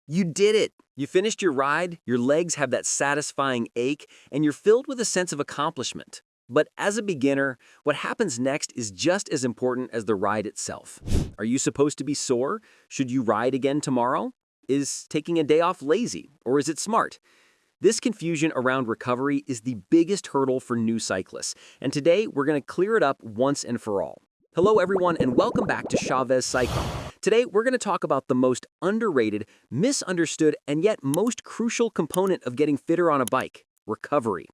You did it! You finished your ride, your legs have that satisfying ache, and you're filled with a sense of accomplishment. But as a beginner, what happens next is just as important as the ride itself. Are you supposed to be sore? Should you ride again tomorrow? Is taking a day off lazy, or is it smart? This confusion around recovery is the biggest hurdle for new cyclists, and today we're going to clear it up once and for all. Hello everyone and welcome back to Chavez Cycling. Today we're going to talk about the most underrated, misunderstood, and yet most crucial component of getting fitter on a bike: recovery.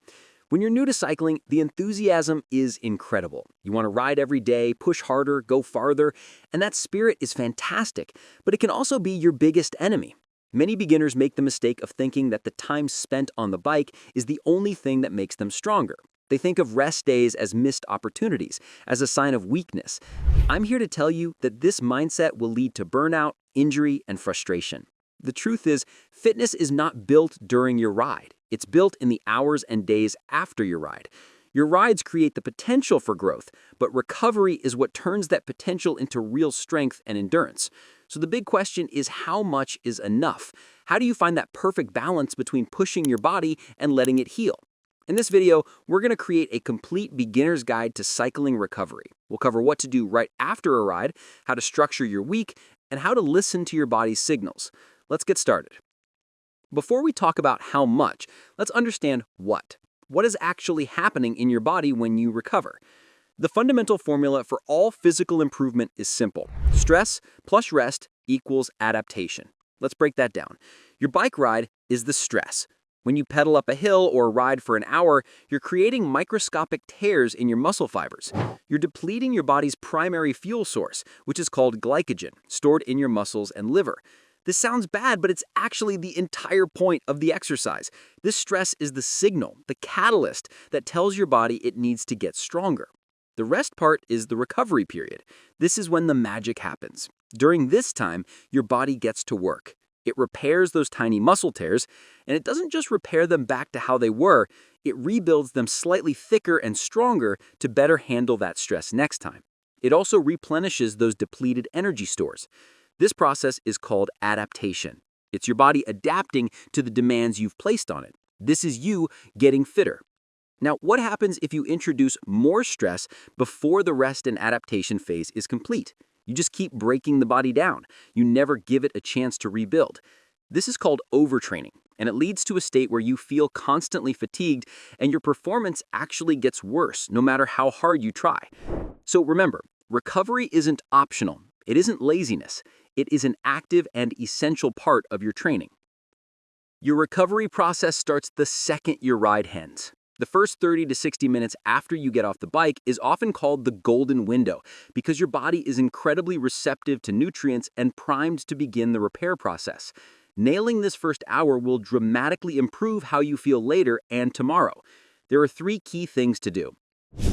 When you're new to cycling, the enthusiasm is incredible. You want to ride every day, push harder, go farther, and that spirit is fantastic, but it can also be your biggest enemy. Many beginners make the mistake of thinking that the time spent on the bike is the only thing that makes them stronger. They think of rest days as missed opportunities, as a sign of weakness. I'm here to tell you that this mindset will lead to burnout, injury, and frustration. The truth is, fitness is not built during your ride. It's built in the hours and days after your ride. Your rides create the potential for growth, but recovery is what turns that potential into real strength and endurance. So the big question is, how much is enough? How do you find that perfect balance between pushing your body and letting it heal? In this video, we're going to create a complete beginner's guide to cycling recovery. We'll cover what to do right after a ride, how to structure your week, and how to listen to your body's signals. Let's get started. Before we talk about how much, let's understand what. What is actually happening in your body when you recover? The fundamental formula for all physical improvement is simple. Stress plus rest equals adaptation. Let's break that down. Your bike ride is the stress. When you pedal up a hill or ride for an hour, you're creating microscopic tears in your muscle fibers. You're depleting your body's primary fuel source, which is called glycogen, stored in your muscles and liver. This sounds bad, but it's actually the entire point of the exercise. This stress is the signal, the catalyst that tells your body it needs to get stronger. The rest part is the recovery period. This is when the magic happens. During this time, your body gets to work. It repairs those tiny muscle tears, and it doesn't just repair them back to how they were, it rebuilds them slightly thicker and stronger to better handle that stress next time. It also replenishes those depleted energy stores. This process is called adaptation. It's your body adapting to the demands you've placed on it. This is you getting fitter. Now, what happens if you introduce more stress before the rest and adaptation phase is complete? You just keep breaking the body down. You never give it a chance to rebuild. This is called overtraining, and it leads to a state where you feel constantly fatigued and your performance actually gets worse no matter how hard you try. So remember, recovery isn't optional. It isn't laziness. It is an active and essential part of your training. Your recovery process starts the second your ride ends. The first 30 to 60 minutes after you get off the bike is often called the golden window because your body is incredibly receptive to nutrients and primed to begin the repair process. Nailing this first hour will dramatically improve how you feel later and tomorrow. There are 3 key things to do.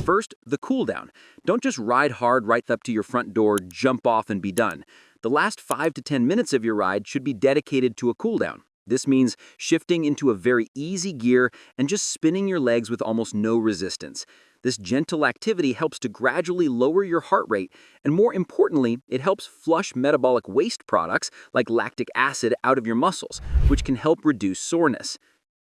First, the cool down. Don't just ride hard right up to your front door, jump off and be done. The last 5 to 10 minutes of your ride should be dedicated to a cool down. This means shifting into a very easy gear and just spinning your legs with almost no resistance. This gentle activity helps to gradually lower your heart rate, and more importantly, it helps flush metabolic waste products like lactic acid out of your muscles, which can help reduce soreness.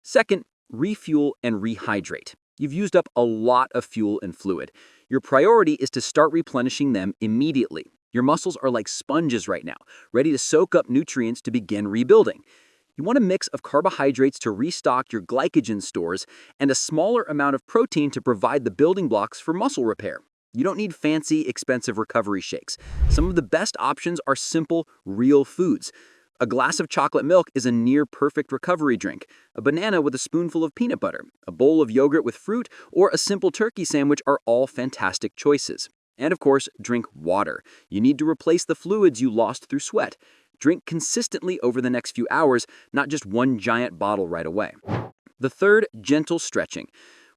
Second, refuel and rehydrate. You've used up a lot of fuel and fluid. Your priority is to start replenishing them immediately. Your muscles are like sponges right now, ready to soak up nutrients to begin rebuilding. You want a mix of carbohydrates to restock your glycogen stores and a smaller amount of protein to provide the building blocks for muscle repair. You don't need fancy, expensive recovery shakes. Some of the best options are simple, real foods. A glass of chocolate milk is a near-perfect recovery drink. A banana with a spoonful of peanut butter, a bowl of yogurt with fruit, or a simple turkey sandwich are all fantastic choices. And of course, drink water. You need to replace the fluids you lost through sweat. Drink consistently over the next few hours, not just one giant bottle right away. The third, gentle stretching.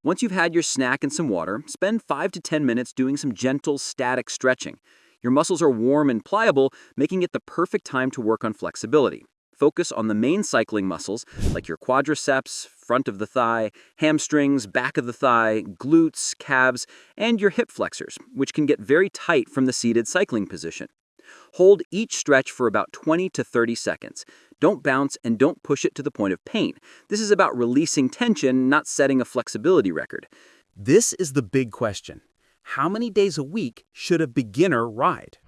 Once you've had your snack and some water, spend 5 to 10 minutes doing some gentle, static stretching. Your muscles are warm and pliable, making it the perfect time to work on flexibility. Focus on the main cycling muscles, like your quadriceps, front of the thigh, hamstrings, back of the thigh, glutes, calves, and your hip flexors, which can get very tight from the seated cycling position. Hold each stretch for about 20 to 30 seconds. Don't bounce and don't push it to the point of pain. This is about releasing tension, not setting a flexibility record. This is the big question. How many days a week should a beginner ride?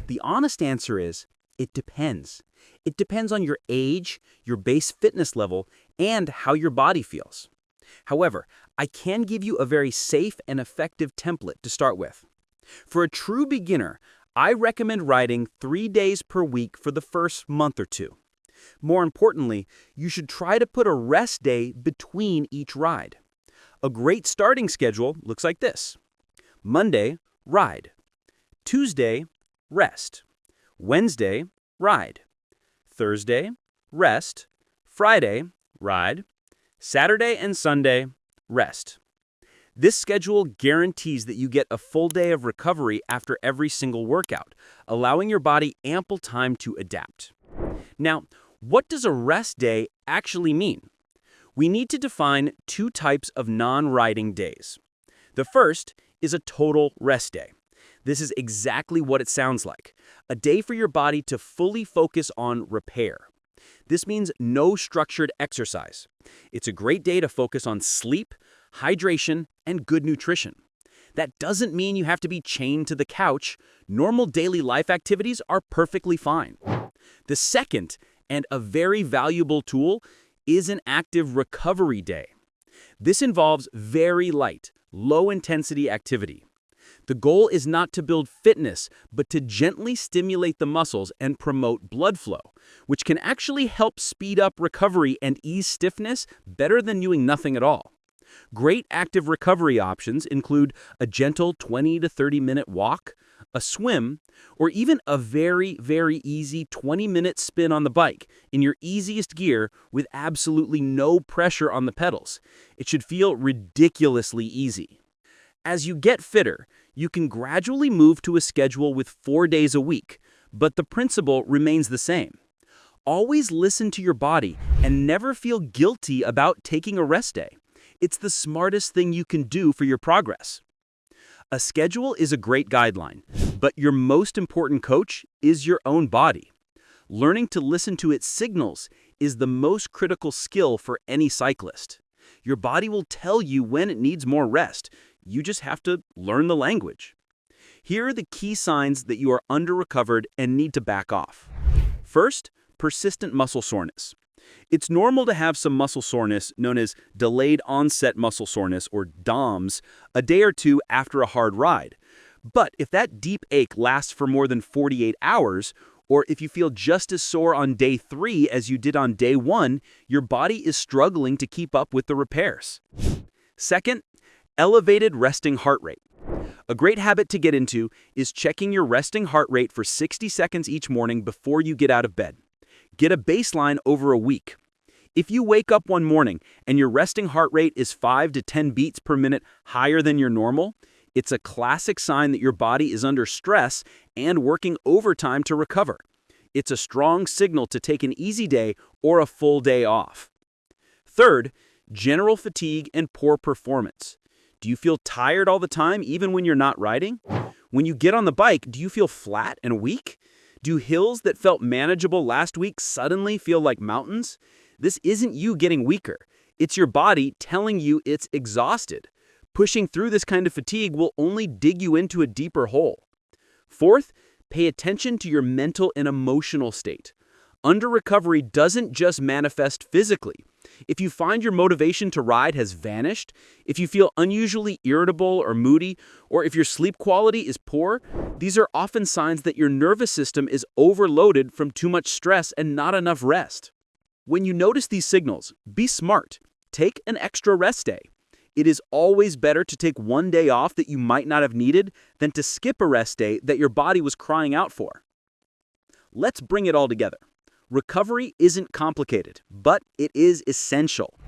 The honest answer is, it depends. It depends on your age, your base fitness level, and how your body feels. However, I can give you a very safe and effective template to start with. For a true beginner, I recommend riding 3 days per week for the first month or two. More importantly, you should try to put a rest day between each ride. A great starting schedule looks like this. Monday, ride. Tuesday, rest. Wednesday, ride. Thursday, rest. Friday, ride. Saturday and Sunday, rest. This schedule guarantees that you get a full day of recovery after every single workout, allowing your body ample time to adapt. Now, what does a rest day actually mean? We need to define 2 types of non-riding days. The first is a total rest day. This is exactly what it sounds like, a day for your body to fully focus on repair. This means no structured exercise. It's a great day to focus on sleep, hydration, and good nutrition. That doesn't mean you have to be chained to the couch. Normal daily life activities are perfectly fine. The second, and a very valuable tool, is an active recovery day. This involves very light, low-intensity activity. The goal is not to build fitness, but to gently stimulate the muscles and promote blood flow, which can actually help speed up recovery and ease stiffness better than doing nothing at all. Great active recovery options include a gentle 20 to 30-minute walk, a swim, or even a very, very easy 20-minute spin on the bike in your easiest gear with absolutely no pressure on the pedals. It should feel ridiculously easy. As you get fitter, you can gradually move to a schedule with 4 days a week, but the principle remains the same. Always listen to your body and never feel guilty about taking a rest day. It's the smartest thing you can do for your progress. A schedule is a great guideline, but your most important coach is your own body. Learning to listen to its signals is the most critical skill for any cyclist. Your body will tell you when it needs more rest. You just have to learn the language. Here are the key signs that you are under-recovered and need to back off. First, persistent muscle soreness. It's normal to have some muscle soreness, known as delayed onset muscle soreness, or DOMS, a day or two after a hard ride. But if that deep ache lasts for more than 48 hours, or if you feel just as sore on day 3 as you did on day 1, your body is struggling to keep up with the repairs. Second, elevated resting heart rate. A great habit to get into is checking your resting heart rate for 60 seconds each morning before you get out of bed. Get a baseline over a week. If you wake up one morning and your resting heart rate is 5 to 10 beats per minute higher than your normal, it's a classic sign that your body is under stress and working overtime to recover. It's a strong signal to take an easy day or a full day off. Third, general fatigue and poor performance. Do you feel tired all the time even when you're not riding? When you get on the bike, do you feel flat and weak? Do hills that felt manageable last week suddenly feel like mountains? This isn't you getting weaker. It's your body telling you it's exhausted. Pushing through this kind of fatigue will only dig you into a deeper hole. Fourth, pay attention to your mental and emotional state. Under-recovery doesn't just manifest physically. If you find your motivation to ride has vanished, if you feel unusually irritable or moody, or if your sleep quality is poor, these are often signs that your nervous system is overloaded from too much stress and not enough rest. When you notice these signals, be smart. Take an extra rest day. It is always better to take one day off that you might not have needed than to skip a rest day that your body was crying out for. Let's bring it all together. Recovery isn't complicated, but it is essential.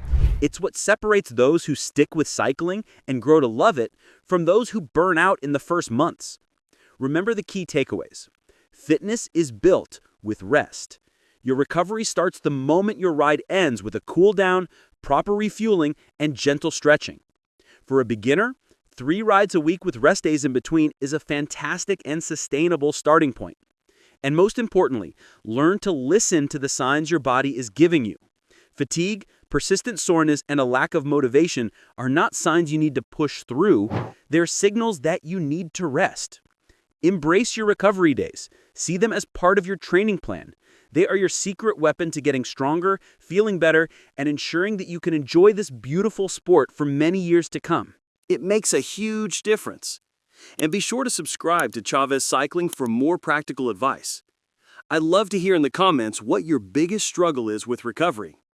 It's what separates those who stick with cycling and grow to love it from those who burn out in the first months. Remember the key takeaways. Fitness is built with rest. Your recovery starts the moment your ride ends with a cool down, proper refueling, and gentle stretching. For a beginner, 3 rides a week with rest days in between is a fantastic and sustainable starting point. And most importantly, learn to listen to the signs your body is giving you. Fatigue, persistent soreness, and a lack of motivation are not signs you need to push through. They're signals that you need to rest. Embrace your recovery days. See them as part of your training plan. They are your secret weapon to getting stronger, feeling better, and ensuring that you can enjoy this beautiful sport for many years to come. It makes a huge difference. And be sure to subscribe to Chavez Cycling for more practical advice. I'd love to hear in the comments what your biggest struggle is with recovery.